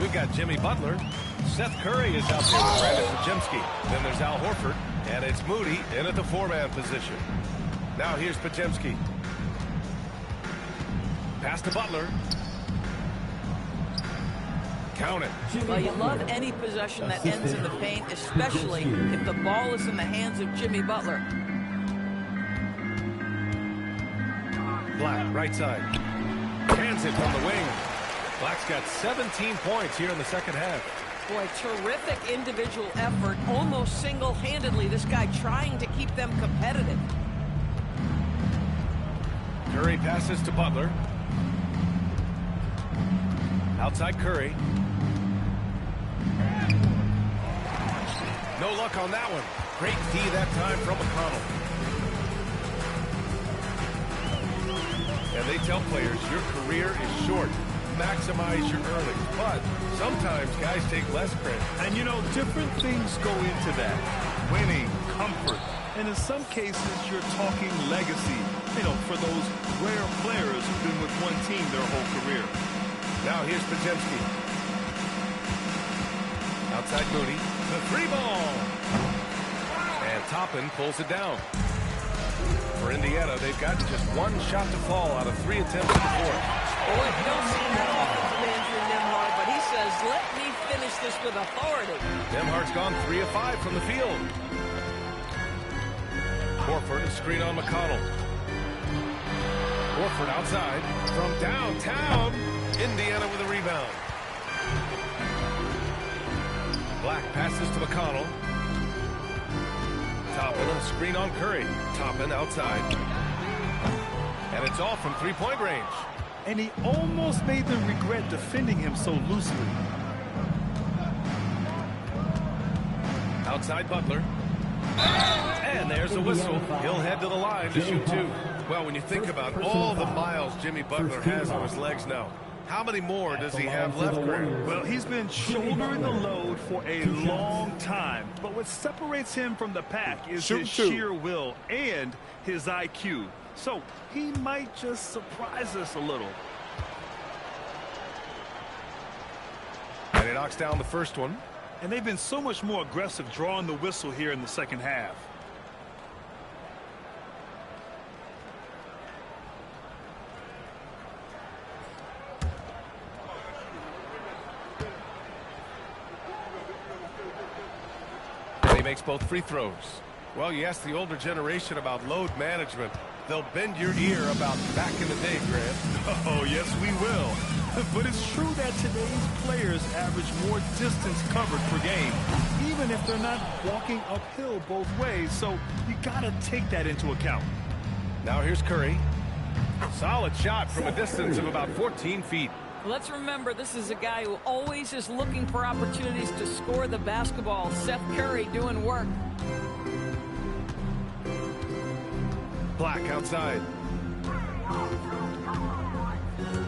We've got Jimmy Butler. Seth Curry is out there with Brandon Podziemski. Then there's Al Horford, and it's Moody in at the 4-man position. Now here's Podziemski. Pass to Butler. Count it. Well, you love any possession that ends in the paint, especially if the ball is in the hands of Jimmy Butler. Black, right side. Hands it from the wing. Black's got 17 points here in the second half. Boy, terrific individual effort, almost single-handedly. This guy trying to keep them competitive. Curry passes to Butler. Outside Curry. No luck on that one. Great D that time from McConnell. And they tell players your career is short. Maximize your earnings. But sometimes guys take less credit. And you know, different things go into that. Winning, comfort, and in some cases you're talking legacy. You know, for those rare players who've been with one team their whole career. Now here's Podziemski. Outside Moody. The three ball. And Toppin pulls it down. For Indiana, they've got just one shot to fall out of 3 attempts in the fourth. Boy, you don't see that offensive manager Nembhard, but he says, let me finish this with authority. Nembhard's gone 3 of 5 from the field. Horford, a screen on McConnell. Horford outside from downtown. Indiana with a rebound. Black passes to McConnell. Toppin, a screen on Curry. Toppin outside. And it's off from three-point range. And he almost made them regret defending him so loosely. Outside Butler. And there's the whistle. He'll head to the line to shoot 2. Well, when you think about all the miles Jimmy Butler has on his legs now, how many more does he have left, Greg? Well, he's been shouldering the load for a long time. But what separates him from the pack is his sheer will and his IQ. So he might just surprise us a little. And he knocks down the first one. And they've been so much more aggressive drawing the whistle here in the second half. And he makes both free throws. Well, you ask the older generation about load management. They'll bend your ear about back in the day, Grant. Oh, yes, we will. But it's true that today's players average more distance covered per game, even if they're not walking uphill both ways. So you got to take that into account. Now here's Curry. Solid shot from a distance of about 14 feet. Let's remember, this is a guy who always is looking for opportunities to score the basketball. Seth Curry doing work. Black outside.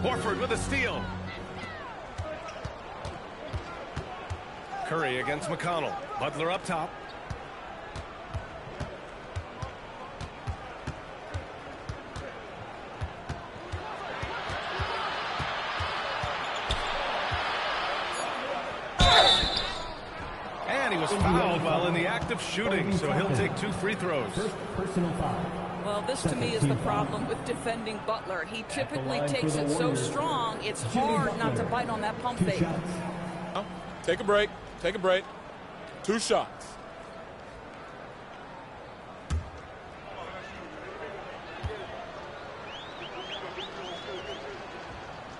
Horford with a steal. Curry against McConnell. Butler up top. And he was fouled while in the act of shooting, so he'll take 2 free throws. Personal foul. Well, this to me is the problem with defending Butler. He typically takes it so strong, it's hard not to bite on that pump fake. Take a break. Take a break. 2 shots.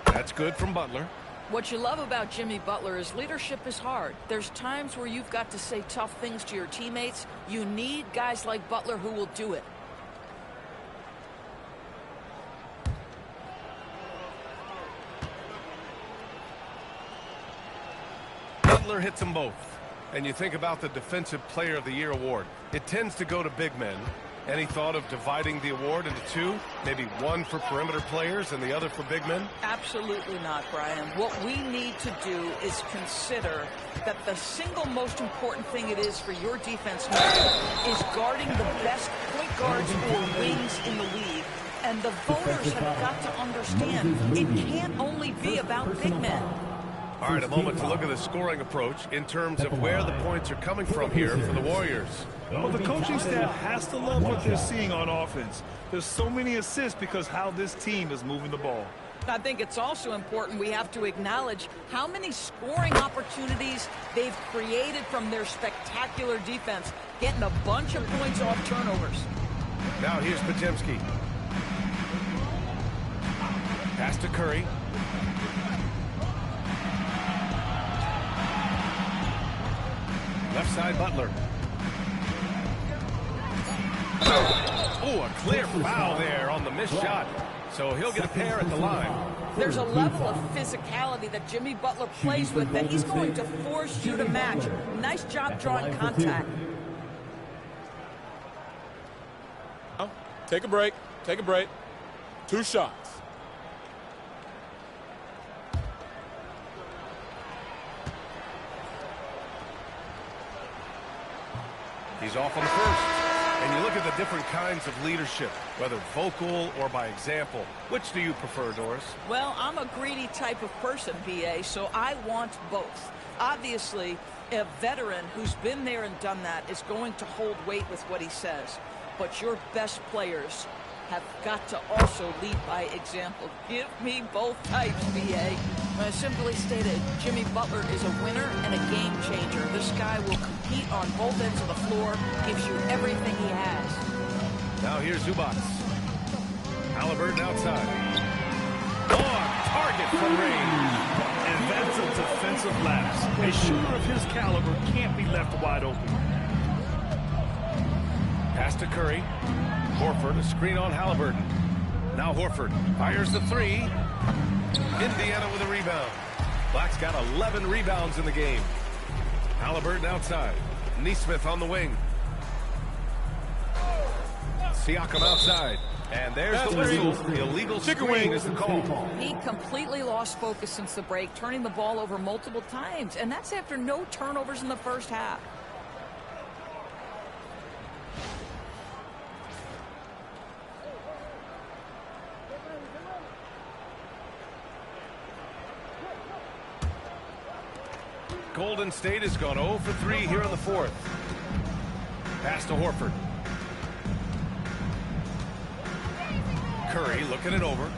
That's good from Butler. What you love about Jimmy Butler is leadership is hard. There's times where you've got to say tough things to your teammates. You need guys like Butler who will do it. Butler hits them both. And you think about the Defensive Player of the Year award. It tends to go to big men. Any thought of dividing the award into 2? Maybe one for perimeter players and the other for big men? Absolutely not, Brian. What we need to do is consider that the single most important thing it is for your defense now is guarding the best point guards or wings in the league. And the voters have got to understand it can't only be about big men. All right, a moment to look at the scoring approach in terms of where the points are coming from here for the Warriors. Well, the coaching staff has to love what they're seeing on offense. There's so many assists because how this team is moving the ball. I think it's also important we have to acknowledge how many scoring opportunities they've created from their spectacular defense, getting a bunch of points off turnovers. Now here's Podziemski. Pass to Curry. Left side, Butler. Oh, a clear foul there on the missed shot. So he'll get a pair at the line. There's a level of physicality that Jimmy Butler plays with that he's going to force you to match. Nice job drawing contact. Take a break. Take a break. 2 shots. He's off on the first. And you look at the different kinds of leadership, whether vocal or by example. Which do you prefer, Doris? Well, I'm a greedy type of person, B.A., so I want both. Obviously, a veteran who's been there and done that is going to hold weight with what he says. But your best players have got to also lead by example. Give me both types, B.A. Simply stated, Jimmy Butler is a winner and a game changer. This guy will compete on both ends of the floor, gives you everything he has. Now here's Zubac. Halliburton outside. On target from range. And that's a defensive lapse. A shooter of his caliber can't be left wide open. Pass to Curry. Horford, a screen on Halliburton. Now Horford fires the 3. Indiana with a rebound. Black's got 11 rebounds in the game. Halliburton outside. Nesmith on the wing. Siakam outside. And there's the whistle. The illegal screen is the call. He completely lost focus since the break, turning the ball over multiple times. And that's after no turnovers in the first half. Golden State has gone 0 for 3 here in the fourth. Pass to Horford. Curry looking it over.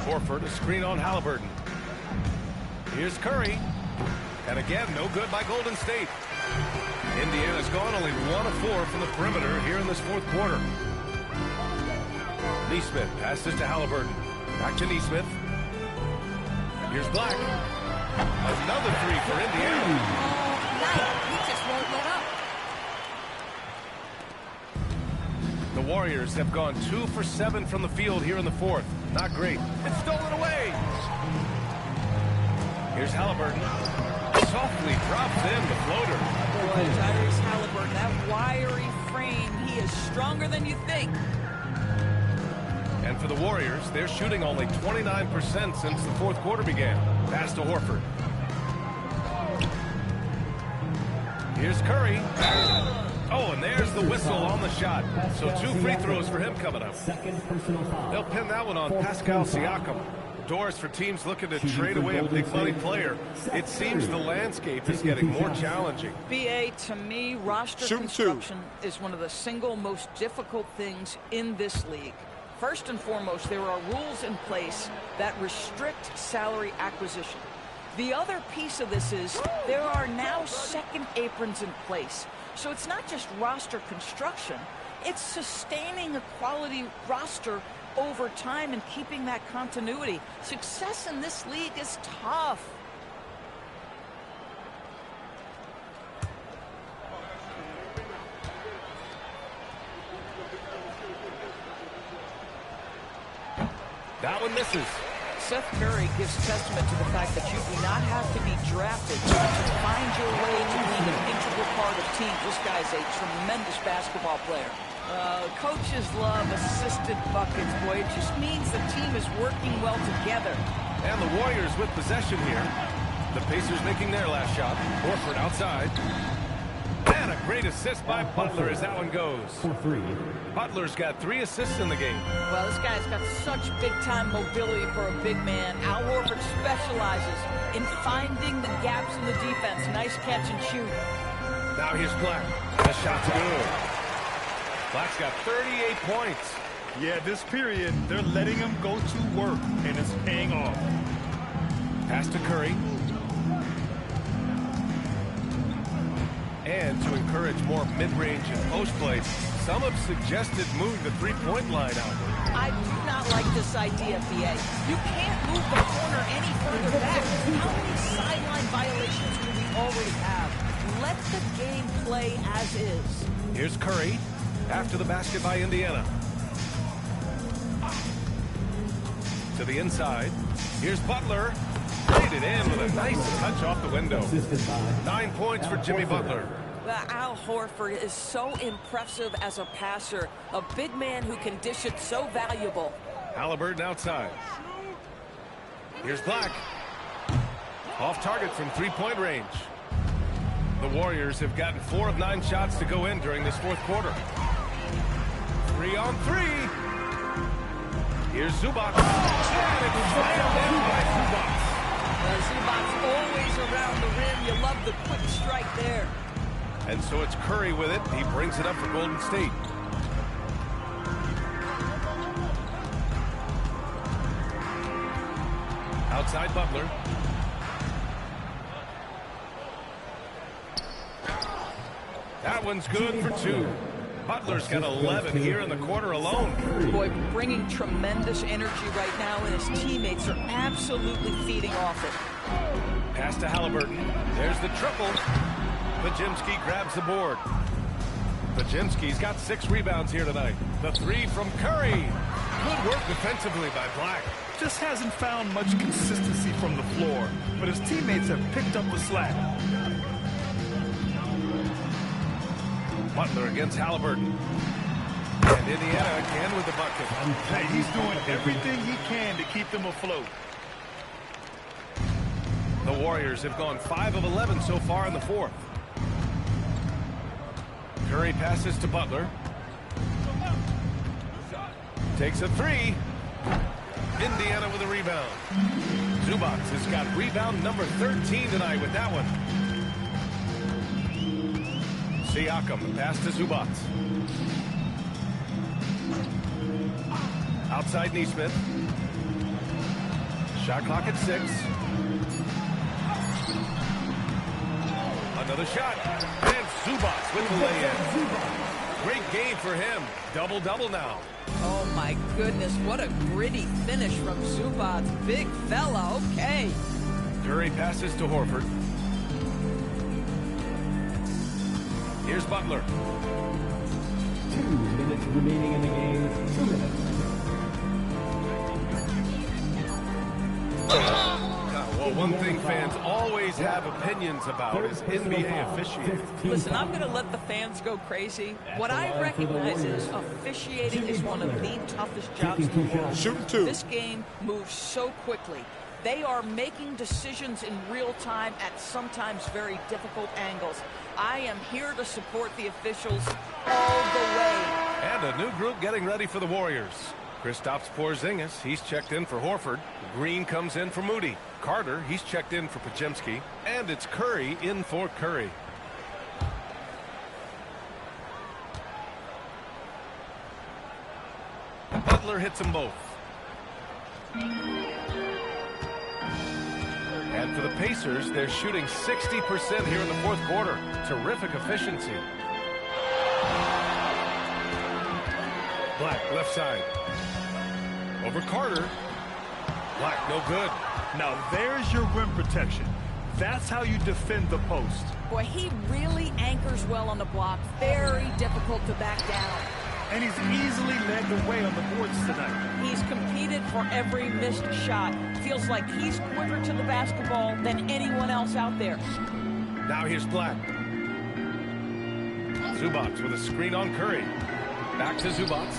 Horford, a screen on Halliburton. Here's Curry. And again, no good by Golden State. Indiana's gone only 1 of 4 from the perimeter here in this fourth quarter. Nesmith passes to Halliburton. Back to Nesmith. Here's Black. Another 3 for Indiana. He just won't let up. The Warriors have gone 2 for 7 from the field here in the fourth. Not great. It's stolen away. Here's Halliburton. Softly drops in the floater. Boy, Tyrese Halliburton, that wiry frame, he is stronger than you think. And for the Warriors, they're shooting only 29% since the fourth quarter began. Pass to Horford. Here's Curry. Oh, and there's the whistle on the shot. So 2 free throws for him coming up. They'll pin that one on Pascal Siakam. Doors for teams looking to trade away a big money player. It seems the landscape is getting more challenging. B.A., to me, roster construction is one of the single most difficult things in this league. First and foremost, there are rules in place that restrict salary acquisition. The other piece of this is there are now second aprons in place. So it's not just roster construction, it's sustaining a quality roster over time and keeping that continuity. Success in this league is tough. That one misses. Seth Curry gives testament to the fact that you do not have to be drafted to find your way to being an integral part of teams. This guy's a tremendous basketball player. Coaches love assisted buckets, boy. It just means the team is working well together. And the Warriors with possession here. The Pacers making their last shot. Horford outside. And a great assist by Butler as that one goes. Butler's got 3 assists in the game. Well, this guy's got such big-time mobility for a big man. Al Horford specializes in finding the gaps in the defense. Nice catch and shoot. Now here's Black. The shot's good. Black's got 38 points. Yeah, this period, they're letting him go to work, and it's paying off. Pass to Curry. And to encourage more mid-range and post play, some have suggested moving the three-point line out. I do not like this idea, B.A. You can't move the corner any further back. How many sideline violations do we already have? Let the game play as is. Here's Curry after the basket by Indiana. To the inside. Here's Butler. Laid it in with a nice touch off the window. 9 points for Jimmy Butler. Al Horford is so impressive as a passer. A big man who can dish it, so valuable. Halliburton outside. Here's Black. Off target from three-point range. The Warriors have gotten 4 of 9 shots to go in during this fourth quarter. 3 on 3. Here's Zubac. And it's slammed in by Zubac. Zubac's always around the rim. You love the quick strike there. And so it's Curry with it. He brings it up for Golden State. Outside Butler. That one's good for 2. Butler's got 11 here in the quarter alone. Boy, bringing tremendous energy right now, and his teammates are absolutely feeding off it. Pass to Halliburton. There's the triple. Podziemski grabs the board. Podziemski's got 6 rebounds here tonight. The 3 from Curry. Good work defensively by Black. Just hasn't found much consistency from the floor, but his teammates have picked up the slack. Butler against Halliburton. And Indiana again with the bucket. Hey, he's doing everything he can to keep them afloat. The Warriors have gone 5 of 11 so far in the fourth. Curry passes to Butler. Takes a 3. Indiana with a rebound. Zubac has got rebound number 13 tonight with that one. Siakam, pass to Zubac. Outside Nesmith. Shot clock at 6. Another shot. And Zubac with the lay-in. Great game for him. Double-double now. Oh, my goodness. What a gritty finish from Zubac. Big fella. Okay. Curry passes to Horford. Here's Butler. 2 minutes remaining in the game. 2 minutes. Well, one thing fans always have opinions about is NBA officiating. Listen, I'm going to let the fans go crazy. What I recognize is officiating is one of the toughest jobs in the world. Shooting 2. This game moves so quickly. They are making decisions in real time at sometimes very difficult angles. I am here to support the officials all the way. And a new group getting ready for the Warriors. Kristaps Porzingis, he's checked in for Horford. Green comes in for Moody. Carter, he's checked in for Podziemski. And it's Curry in for Curry. Butler hits them both. And for the Pacers, they're shooting 60% here in the fourth quarter. Terrific efficiency. Black, left side. Over Carter. Black, no good. Now there's your rim protection. That's how you defend the post. Boy, he really anchors well on the block. Very difficult to back down. And he's easily led the way on the boards tonight. He's competed for every missed shot. Feels like he's quicker to the basketball than anyone else out there. Now here's Black. Zubac with a screen on Curry. Back to Zubac.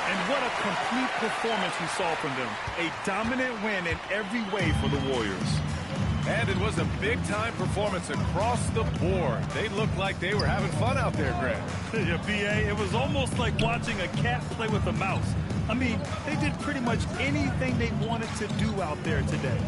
And what a complete performance we saw from them. A dominant win in every way for the Warriors. And it was a big-time performance across the board. They looked like they were having fun out there, Greg. Yeah, B.A., it was almost like watching a cat play with a mouse. I mean, they did pretty much anything they wanted to do out there today.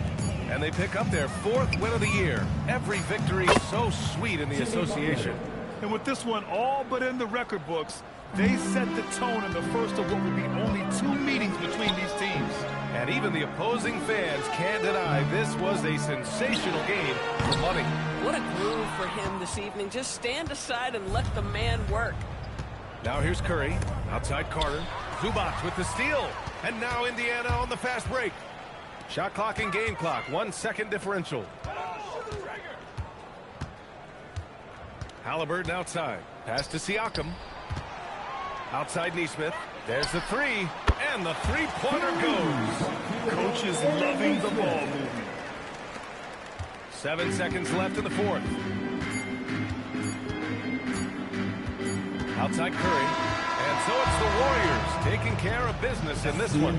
And they pick up their 4th win of the year. Every victory so sweet in the association. And with this one all but in the record books, They set the tone in the first of what will be only 2 meetings between these teams. And even the opposing fans can't deny this was a sensational game for money. What a groove for him this evening. Just stand aside and let the man work. Now here's Curry. Outside Carter. Zubac with the steal. And now Indiana on the fast break. Shot clock and game clock. 1 second differential. Halliburton outside. Pass to Siakam. Outside Nesmith. There's the three. And the three-pointer goes. Coach is loving the ball movement. 7 seconds left in the fourth. Outside Curry. And so it's the Warriors taking care of business in this one.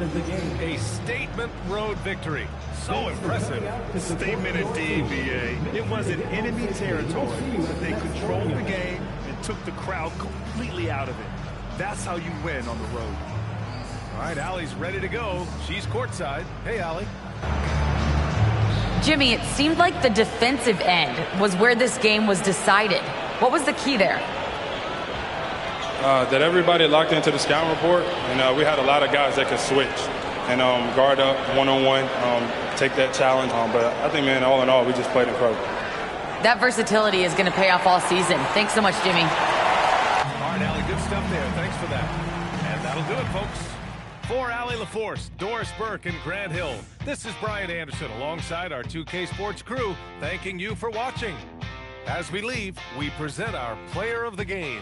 A statement road victory. So impressive. Statement indeed, BA. It was in enemy territory, but they controlled the game and took the crowd completely out of it. That's how you win on the road. All right, Allie's ready to go. She's courtside. Hey, Allie. Jimmy, it seemed like the defensive end was where this game was decided. What was the key there? That everybody locked into the scouting report, and we had a lot of guys that could switch and guard up one-on-one, take that challenge. But I think, man, all in all, we just played incredible. That versatility is going to pay off all season. Thanks so much, Jimmy. All right, Allie, good stuff there. Thanks for that. And that'll do it, folks. For Allie LaForce, Doris Burke, and Grant Hill, this is Brian Anderson alongside our 2K Sports crew, thanking you for watching. As we leave, we present our player of the game.